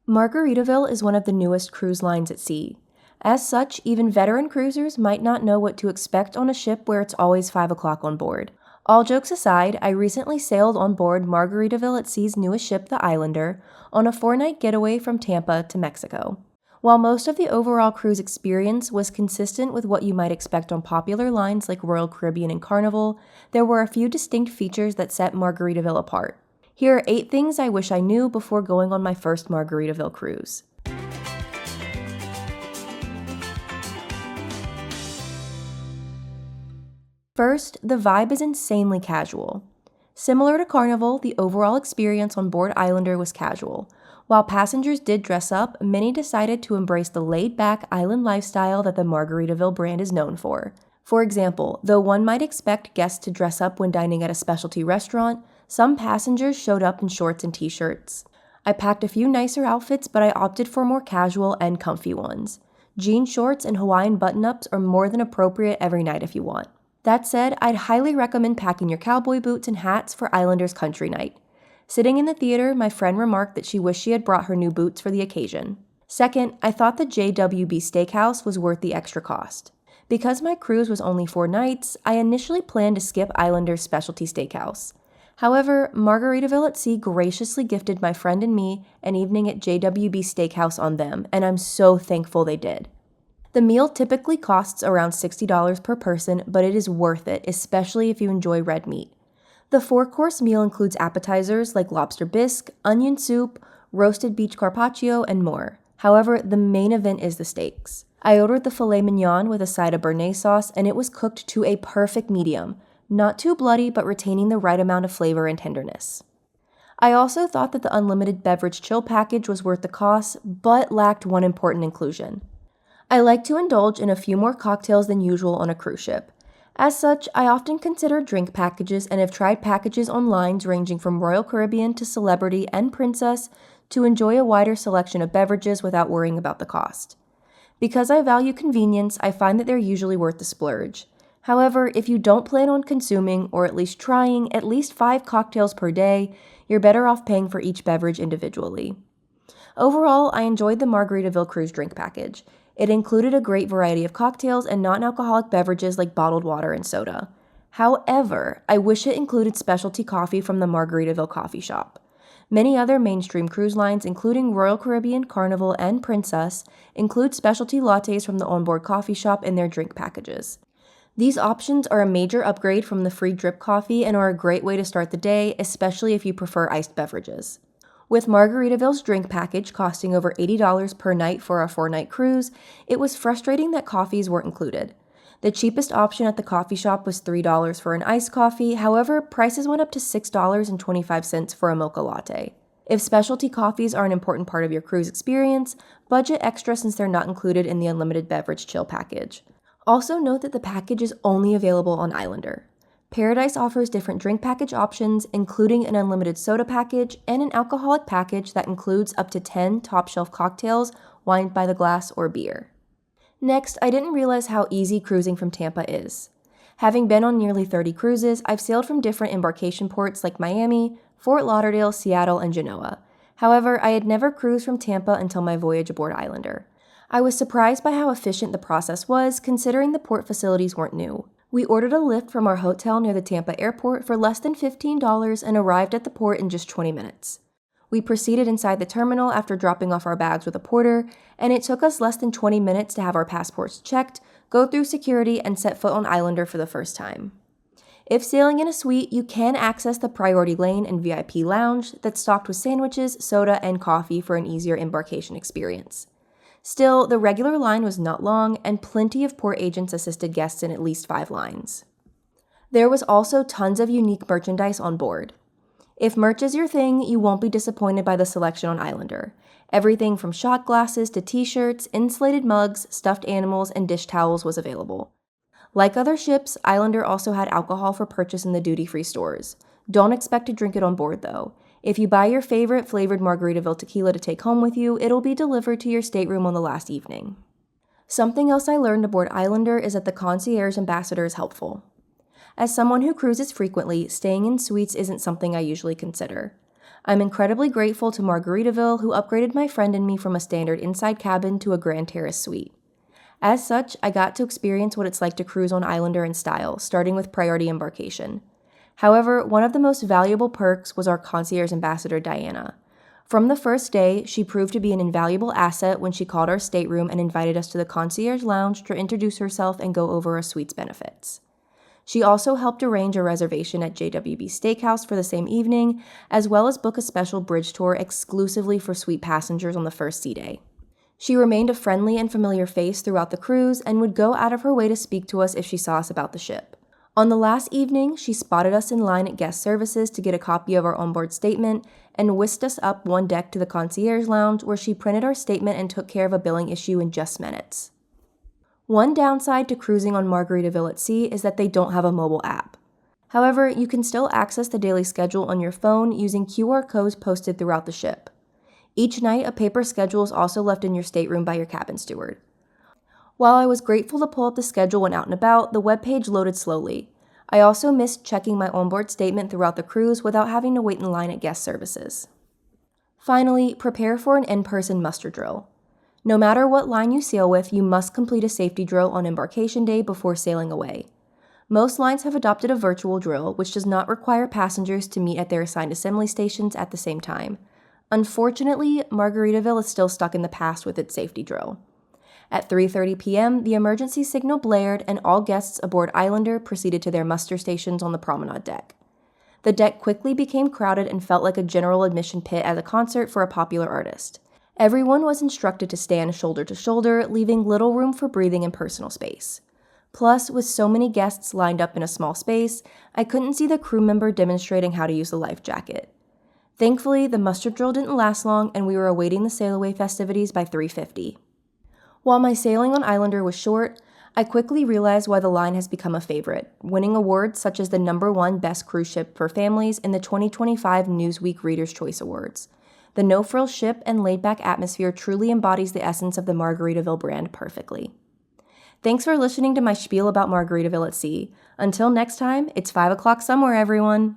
Margaritaville is one of the newest cruise lines at sea. As such, even veteran cruisers might not know what to expect on a ship where it's always 5 o'clock on board. All jokes aside, I recently sailed on board Margaritaville at Sea's newest ship, the Islander, on a 4-night getaway from Tampa to Mexico. While most of the overall cruise experience was consistent with what you might expect on popular lines like Royal Caribbean and Carnival, there were a few distinct features that set Margaritaville apart. Here are 8 things I wish I knew before going on my first Margaritaville cruise. First, the vibe is insanely casual. Similar to Carnival, the overall experience on board Islander was casual. While passengers did dress up, many decided to embrace the laid-back island lifestyle that the Margaritaville brand is known for. For example, though one might expect guests to dress up when dining at a specialty restaurant, some passengers showed up in shorts and t-shirts. I packed a few nicer outfits, but I opted for more casual and comfy ones. Jean shorts and Hawaiian button-ups are more than appropriate every night if you want. That said, I'd highly recommend packing your cowboy boots and hats for Islander's country night. Sitting in the theater, my friend remarked that she wished she had brought her new boots for the occasion. Second, I thought the JWB Steakhouse was worth the extra cost. Because my cruise was only 4 nights, I initially planned to skip Islander's specialty steakhouse. However, Margaritaville at Sea graciously gifted my friend and me an evening at JWB Steakhouse on them, and I'm so thankful they did. The meal typically costs around $60 per person, but it is worth it, especially if you enjoy red meat. The 4-course meal includes appetizers like lobster bisque, onion soup, roasted beach carpaccio, and more. However, the main event is the steaks. I ordered the filet mignon with a side of béarnaise sauce, and it was cooked to a perfect medium. Not too bloody, but retaining the right amount of flavor and tenderness. I also thought that the unlimited beverage chill package was worth the cost, but lacked one important inclusion. I like to indulge in a few more cocktails than usual on a cruise ship. As such, I often consider drink packages and have tried packages on lines ranging from Royal Caribbean to Celebrity and Princess to enjoy a wider selection of beverages without worrying about the cost. Because I value convenience, I find that they're usually worth the splurge. However, if you don't plan on consuming, or at least trying, at least 5 cocktails per day, you're better off paying for each beverage individually. Overall, I enjoyed the Margaritaville cruise drink package. It included a great variety of cocktails and non-alcoholic beverages like bottled water and soda. However, I wish it included specialty coffee from the Margaritaville coffee shop. Many other mainstream cruise lines, including Royal Caribbean, Carnival, and Princess, include specialty lattes from the onboard coffee shop in their drink packages. These options are a major upgrade from the free drip coffee and are a great way to start the day, especially if you prefer iced beverages. With Margaritaville's drink package costing over $80 per night for a 4-night cruise, it was frustrating that coffees weren't included. The cheapest option at the coffee shop was $3 for an iced coffee, however, prices went up to $6.25 for a mocha latte. If specialty coffees are an important part of your cruise experience, budget extra since they're not included in the unlimited beverage chill package. Also note that the package is only available on Islander. Paradise offers different drink package options, including an unlimited soda package and an alcoholic package that includes up to 10 top-shelf cocktails, wine by the glass, or beer. Next, I didn't realize how easy cruising from Tampa is. Having been on nearly 30 cruises, I've sailed from different embarkation ports like Miami, Fort Lauderdale, Seattle, and Genoa. However, I had never cruised from Tampa until my voyage aboard Islander. I was surprised by how efficient the process was, considering the port facilities weren't new. We ordered a lift from our hotel near the Tampa airport for less than $15 and arrived at the port in just 20 minutes. We proceeded inside the terminal after dropping off our bags with a porter, and it took us less than 20 minutes to have our passports checked, go through security, and set foot on Islander for the first time. If sailing in a suite, you can access the Priority Lane and VIP Lounge that's stocked with sandwiches, soda, and coffee for an easier embarkation experience. Still, the regular line was not long, and plenty of port agents assisted guests in at least 5 lines. There was also tons of unique merchandise on board. If merch is your thing, you won't be disappointed by the selection on Islander. Everything from shot glasses to t-shirts, insulated mugs, stuffed animals, and dish towels was available. Like other ships, Islander also had alcohol for purchase in the duty-free stores. Don't expect to drink it on board, though. If you buy your favorite flavored Margaritaville tequila to take home with you, it'll be delivered to your stateroom on the last evening. Something else I learned aboard Islander is that the concierge ambassador is helpful. As someone who cruises frequently, staying in suites isn't something I usually consider. I'm incredibly grateful to Margaritaville, who upgraded my friend and me from a standard inside cabin to a grand terrace suite. As such, I got to experience what it's like to cruise on Islander in style, starting with priority embarkation. However, one of the most valuable perks was our concierge ambassador, Diana. From the first day, she proved to be an invaluable asset when she called our stateroom and invited us to the concierge lounge to introduce herself and go over our suite's benefits. She also helped arrange a reservation at JWB Steakhouse for the same evening, as well as book a special bridge tour exclusively for suite passengers on the first sea day. She remained a friendly and familiar face throughout the cruise and would go out of her way to speak to us if she saw us about the ship. On the last evening, she spotted us in line at guest services to get a copy of our onboard statement and whisked us up one deck to the concierge lounge, where she printed our statement and took care of a billing issue in just minutes. One downside to cruising on Margaritaville at sea is that they don't have a mobile app. However, you can still access the daily schedule on your phone using QR codes posted throughout the ship. Each night, a paper schedule is also left in your stateroom by your cabin steward. While I was grateful to pull up the schedule when out and about, the webpage loaded slowly. I also missed checking my onboard statement throughout the cruise without having to wait in line at guest services. Finally, prepare for an in-person muster drill. No matter what line you sail with, you must complete a safety drill on embarkation day before sailing away. Most lines have adopted a virtual drill, which does not require passengers to meet at their assigned assembly stations at the same time. Unfortunately, Margaritaville is still stuck in the past with its safety drill. At 3:30 p.m., the emergency signal blared and all guests aboard Islander proceeded to their muster stations on the promenade deck. The deck quickly became crowded and felt like a general admission pit at a concert for a popular artist. Everyone was instructed to stand shoulder to shoulder, leaving little room for breathing and personal space. Plus, with so many guests lined up in a small space, I couldn't see the crew member demonstrating how to use the life jacket. Thankfully, the muster drill didn't last long and we were awaiting the sail-away festivities by 3:50. While my sailing on Islander was short, I quickly realized why the line has become a favorite, winning awards such as the #1 Best Cruise Ship for Families in the 2025 Newsweek Reader's Choice Awards. The no-frills ship and laid-back atmosphere truly embodies the essence of the Margaritaville brand perfectly. Thanks for listening to my spiel about Margaritaville at sea. Until next time, it's 5 o'clock somewhere, everyone.